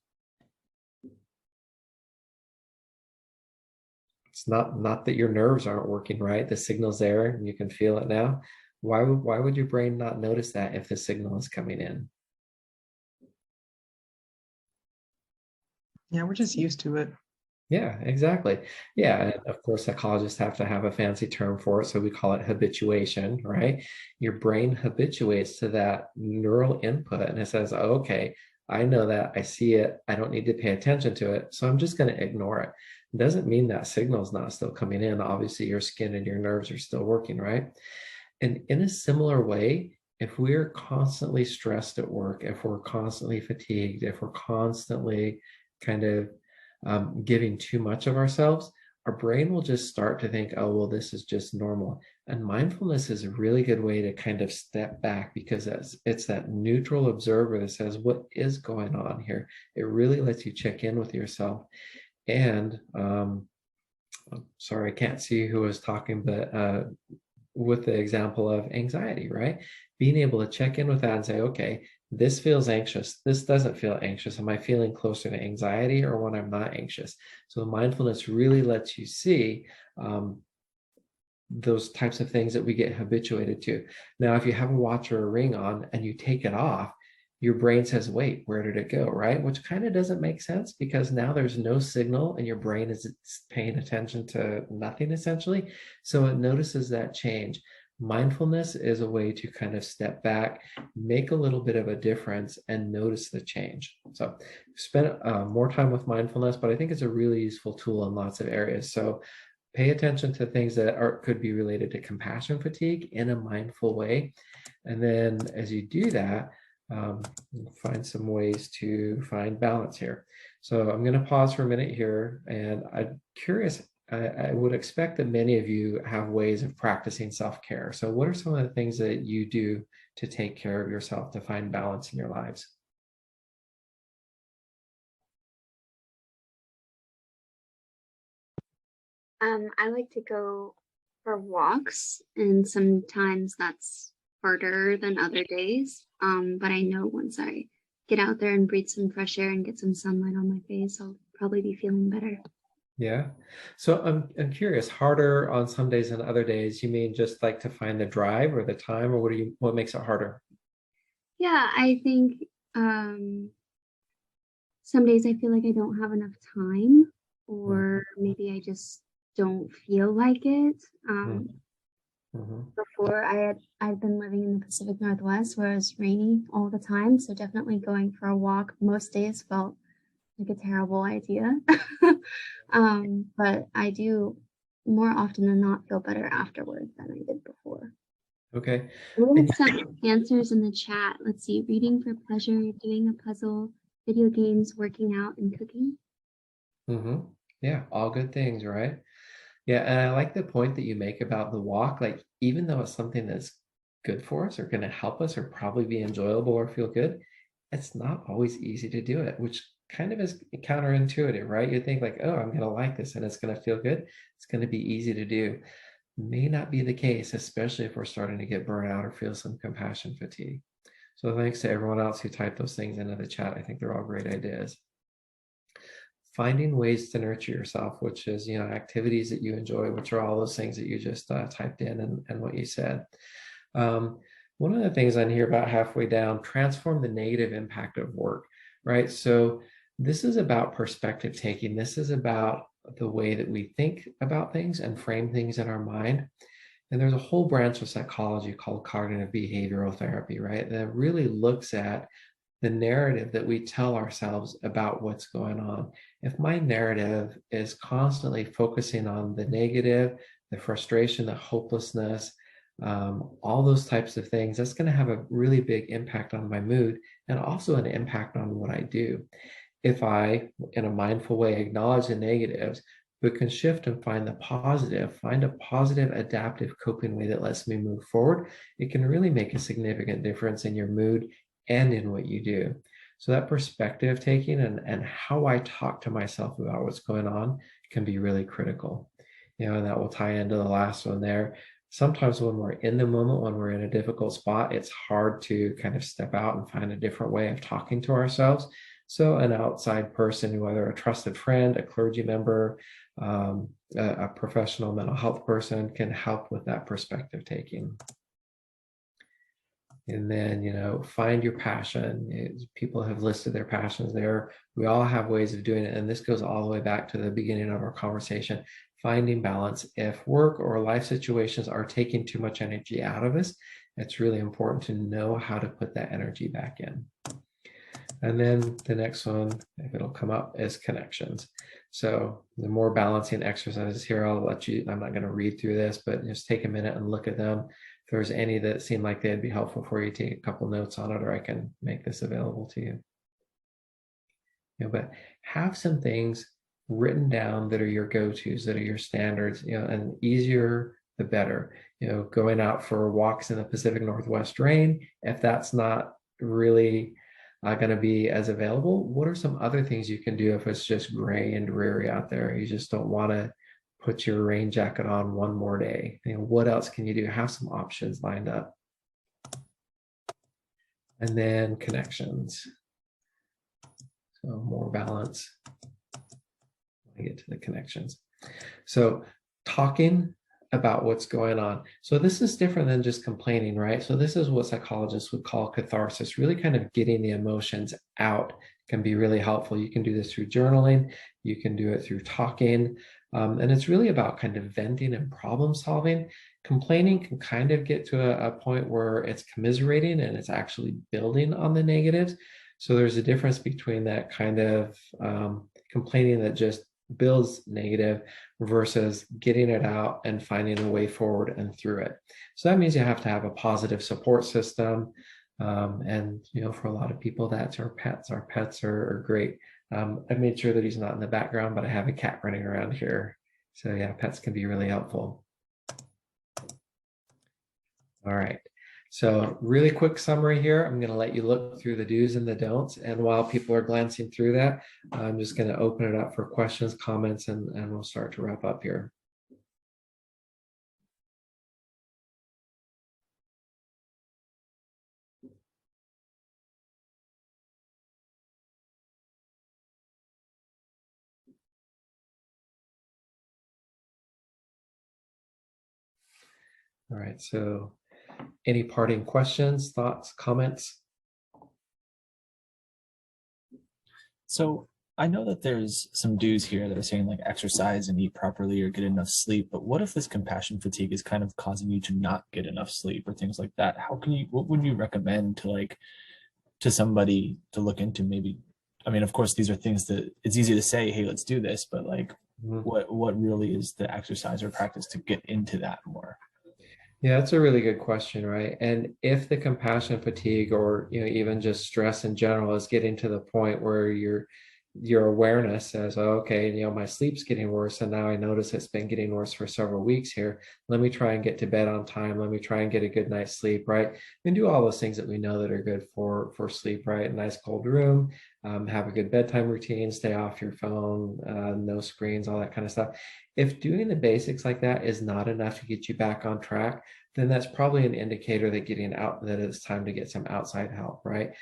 It's not that your nerves aren't working right. The signal's there and you can feel it now. Why would your brain not notice that if the signal is coming in? Yeah, we're just used to it. Yeah, exactly. Yeah, and of course, psychologists have to have a fancy term for it, so we call it habituation, right? Your brain habituates to that neural input and it says, oh, okay, I know that, I see it, I don't need to pay attention to it, so I'm just going to ignore it. It doesn't mean that signal's not still coming in. Obviously, your skin and your nerves are still working, right? And in a similar way, if we're constantly stressed at work, if we're constantly fatigued, if we're constantly kind of giving too much of ourselves, our brain will just start to think, oh, well, this is just normal. And mindfulness is a really good way to kind of step back because it's that neutral observer that says, what is going on here? It really lets you check in with yourself. And sorry, I can't see who was talking, but with the example of anxiety, right? Being able to check in with that and say, okay, this feels anxious. This doesn't feel anxious. Am I feeling closer to anxiety or when I'm not anxious? So mindfulness really lets you see those types of things that we get habituated to. Now, if you have a watch or a ring on and you take it off, your brain says, wait, where did it go? Right? Which kind of doesn't make sense because now there's no signal and your brain is paying attention to nothing essentially. So it notices that change. Mindfulness is a way to kind of step back, make a little bit of a difference, and notice the change. So, spend more time with mindfulness, but I think it's a really useful tool in lots of areas. So, pay attention to things that could be related to compassion fatigue in a mindful way. And then as you do that, find some ways to find balance here. So I'm going to pause for a minute here, and I'm curious. I would expect that many of you have ways of practicing self-care. So what are some of the things that you do to take care of yourself, to find balance in your lives? I like to go for walks, and sometimes that's harder than other days. But I know once I get out there and breathe some fresh air and get some sunlight on my face, I'll probably be feeling better. Yeah. So I'm curious, harder on some days than other days, you mean just like to find the drive or the time, or what makes it harder? Yeah, I think some days I feel like I don't have enough time, or maybe I just don't feel like it. Before I'd been living in the Pacific Northwest where it was rainy all the time, so definitely going for a walk most days felt like a terrible idea. But I do more often than not feel better afterwards than I did before. Okay. We'll have some answers in the chat. Let's see, reading for pleasure, doing a puzzle, video games, working out, and cooking. Yeah, all good things, right? Yeah, and I like the point that you make about the walk. Like, even though it's something that's good for us or going to help us or probably be enjoyable or feel good, it's not always easy to do it, which kind of is counterintuitive, right? You think like, oh, I'm going to like this and it's going to feel good. It's going to be easy to do. May not be the case, especially if we're starting to get burnt out or feel some compassion fatigue. So thanks to everyone else who typed those things into the chat. I think they're all great ideas. Finding ways to nurture yourself, which is, activities that you enjoy, which are all those things that you just typed in and what you said. One of the things on here about halfway down, transform the negative impact of work, right? So this is about perspective taking. This is about the way that we think about things and frame things in our mind. And there's a whole branch of psychology called cognitive behavioral therapy, right? That really looks at the narrative that we tell ourselves about what's going on. If my narrative is constantly focusing on the negative, the frustration, the hopelessness, all those types of things, that's going to have a really big impact on my mood and also an impact on what I do. If I, in a mindful way, acknowledge the negatives, but can shift and find the positive, find a positive adaptive coping way that lets me move forward, it can really make a significant difference in your mood and in what you do. So that perspective taking and how I talk to myself about what's going on can be really critical. And that will tie into the last one there. Sometimes when we're in the moment, when we're in a difficult spot, it's hard to kind of step out and find a different way of talking to ourselves. So an outside person, whether a trusted friend, a clergy member, a professional mental health person, can help with that perspective taking. And then, find your passion. People have listed their passions there. We all have ways of doing it. And this goes all the way back to the beginning of our conversation, finding balance. If work or life situations are taking too much energy out of us, it's really important to know how to put that energy back in. And then the next one, if it'll come up, is connections. So the more balancing exercises here, I'm not going to read through this, but just take a minute and look at them. If there's any that seem like they'd be helpful for you, take a couple notes on it, or I can make this available to you. But have some things written down that are your go-tos, that are your standards, and easier the better. Going out for walks in the Pacific Northwest rain, if that's not really going to be as available, what are some other things you can do if it's just gray and dreary out there? You just don't want to put your rain jacket on one more day. What else can you do? Have some options lined up. And then connections. So more balance. I get to the connections. So talking about what's going on. So this is different than just complaining, right? So this is what psychologists would call catharsis. Really kind of getting the emotions out can be really helpful. You can do this through journaling. You can do it through talking. And it's really about kind of venting and problem solving. Complaining can kind of get to a point where it's commiserating and it's actually building on the negatives. So there's a difference between that kind of complaining that just builds negative versus getting it out and finding a way forward and through it. So that means you have to have a positive support system. And, for a lot of people, that's our pets. Our pets are great. I made sure that he's not in the background, but I have a cat running around here. So yeah, pets can be really helpful. All right. So really quick summary here. I'm going to let you look through the do's and the don'ts. And while people are glancing through that, I'm just going to open it up for questions, comments, and we'll start to wrap up here. All right. So any parting questions, thoughts, comments? So I know that there's some do's here that are saying like exercise and eat properly or get enough sleep, but what if this compassion fatigue is kind of causing you to not get enough sleep or things like that? What would you recommend to somebody to look into? Maybe, I mean, of course, these are things that it's easy to say, hey, let's do this, but like, what really is the exercise or practice to get into that more? Yeah, that's a really good question, right? And if the compassion fatigue or even just stress in general is getting to the point where your awareness says, oh, okay, my sleep's getting worse, and now I notice it's been getting worse for several weeks here. Let me try and get to bed on time. Let me try and get a good night's sleep, right? And do all those things that we know that are good for sleep, right? A nice cold room, have a good bedtime routine, stay off your phone, no screens, all that kind of stuff. If doing the basics like that is not enough to get you back on track, then that's probably an indicator that it's time to get some outside help, right?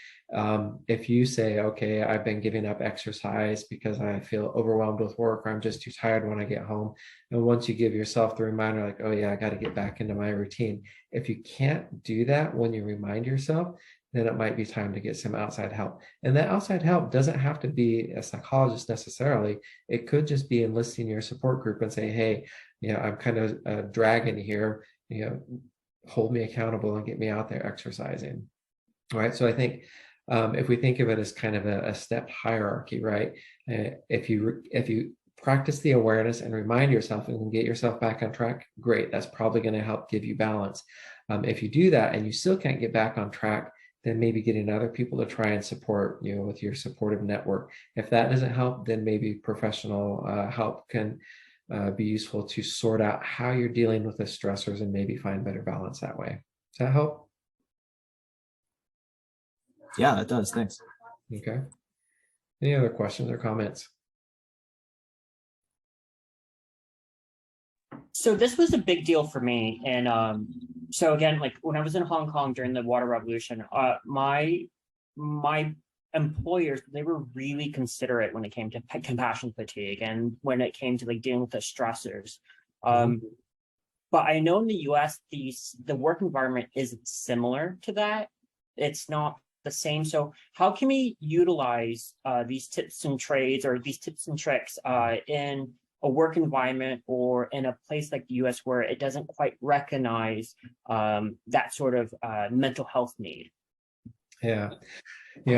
If you say, okay, I've been giving up exercise because I feel overwhelmed with work, or I'm just too tired when I get home. And once you give yourself the reminder, like, oh yeah, I got to get back into my routine. If you can't do that when you remind yourself, then it might be time to get some outside help. And that outside help doesn't have to be a psychologist necessarily. It could just be enlisting your support group and say, hey, I'm kind of dragging here, hold me accountable and get me out there exercising. Right. So I think if we think of it as kind of a step hierarchy, right? If you practice the awareness and remind yourself and get yourself back on track, great. That's probably going to help give you balance. If you do that and you still can't get back on track, then maybe getting other people to try and support you with your supportive network. If that doesn't help, then maybe professional help can be useful to sort out how you're dealing with the stressors and maybe find better balance that way. Does that help? Yeah, it does. Thanks. Okay. Any other questions or comments? So this was a big deal for me. And so again, like when I was in Hong Kong during the water revolution, my employers, they were really considerate when it came to compassion fatigue and when it came to like dealing with the stressors. But I know in the US, the work environment isn't similar to that. It's not the same. So how can we utilize these tips and trades or these tips and tricks in a work environment or in a place like the US where it doesn't quite recognize that sort of mental health need? Yeah.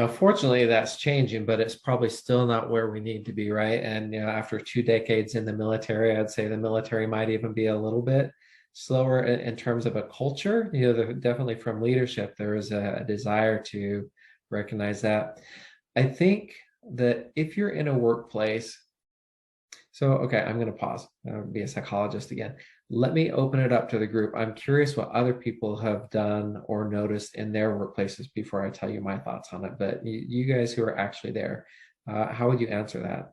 Fortunately, that's changing, but it's probably still not where we need to be, right? And after 2 decades in the military, I'd say the military might even be a little bit slower in terms of a culture. Definitely from leadership, there is a desire to recognize that. I think that if you're in a workplace, okay, I'm going to pause. Be a psychologist again. Let me open it up to the group. I'm curious what other people have done or noticed in their workplaces before I tell you my thoughts on it. But you guys who are actually there, how would you answer that?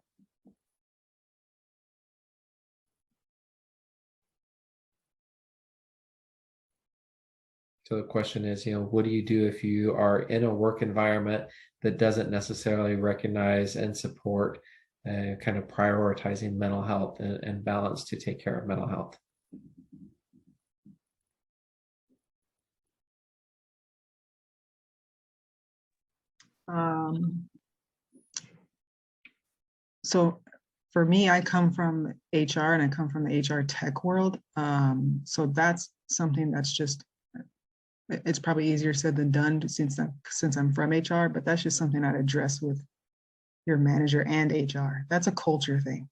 So the question is, what do you do if you are in a work environment that doesn't necessarily recognize and support kind of prioritizing mental health and balance to take care of mental health? So for me, I come from HR and I come from the HR tech world. So that's something that's just, it's probably easier said than done since I'm from HR, but that's just something I'd address with your manager and HR. That's a culture thing.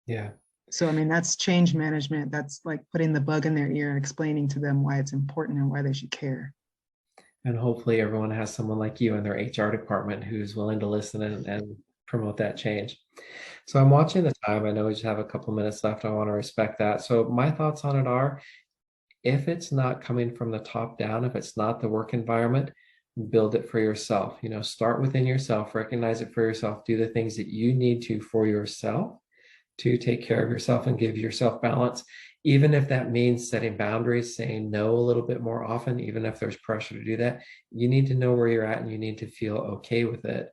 Yeah. So, I mean, that's change management. That's like putting the bug in their ear and explaining to them why it's important and why they should care. And hopefully everyone has someone like you in their HR department who's willing to listen and promote that change. So I'm watching the time. I know we just have a couple minutes left. I want to respect that. So my thoughts on it are, if it's not coming from the top down, if it's not the work environment, build it for yourself. Start within yourself, recognize it for yourself, do the things that you need to for yourself to take care of yourself and give yourself balance. Even if that means setting boundaries, saying no a little bit more often, even if there's pressure to do that, you need to know where you're at and you need to feel okay with it.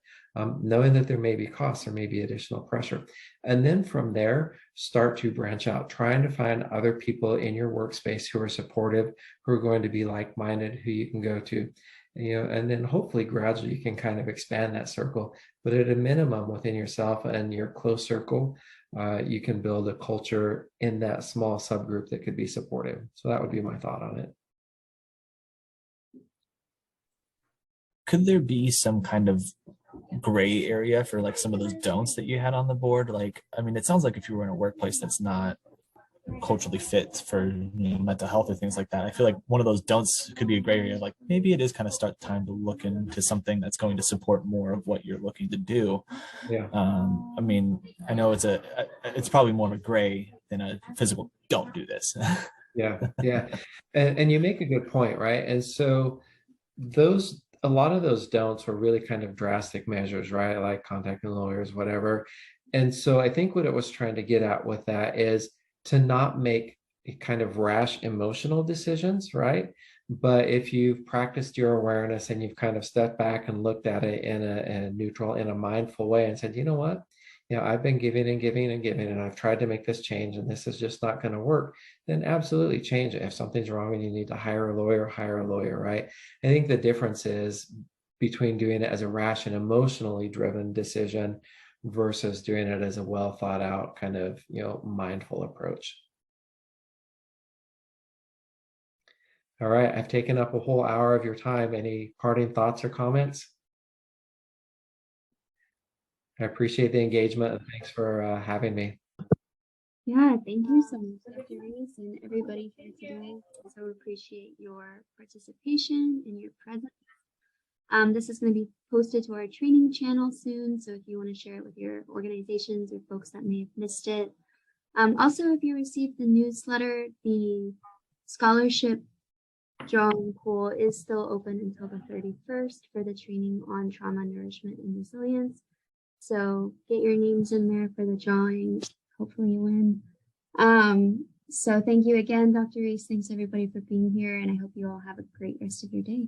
Knowing that there may be costs or maybe additional pressure. And then from there, start to branch out, trying to find other people in your workspace who are supportive, who are going to be like-minded, who you can go to. and then hopefully gradually you can kind of expand that circle. But at a minimum, within yourself and your close circle, you can build a culture in that small subgroup that could be supportive. So that would be my thought on it. Could there be some kind of gray area for like some of those don'ts that you had on the board? Like, I mean, it sounds like if you were in a workplace that's not culturally fit for mental health or things like that, I feel like one of those don'ts could be a gray area. Like maybe it is kind of start time to look into something that's going to support more of what you're looking to do. Yeah. I mean, I know it's probably more of a gray than a physical don't do this. Yeah. And you make a good point, right? And so a lot of those don'ts were really kind of drastic measures, right? Like contacting lawyers, whatever. And so I think what it was trying to get at with that is to not make kind of rash emotional decisions, right? But if you've practiced your awareness and you've kind of stepped back and looked at it in a neutral, in a mindful way and said, you know what? I've been giving and giving and giving, and I've tried to make this change, and this is just not going to work, then absolutely change it. If something's wrong and you need to hire a lawyer, right? I think the difference is between doing it as a rash and emotionally driven decision versus doing it as a well thought out kind of, mindful approach. All right, I've taken up a whole hour of your time. Any parting thoughts or comments? I appreciate the engagement and thanks for having me. Yeah, thank you so much, Dr. Reese, and everybody here today. I so appreciate your participation and your presence. This is going to be posted to our training channel soon, so if you want to share it with your organizations or folks that may have missed it. Also, if you received the newsletter, the scholarship drawing pool is still open until the 31st for the training on trauma, nourishment, and resilience. So get your names in there for the drawing. Hopefully you win. So thank you again, Dr. Reese. Thanks everybody for being here, and I hope you all have a great rest of your day.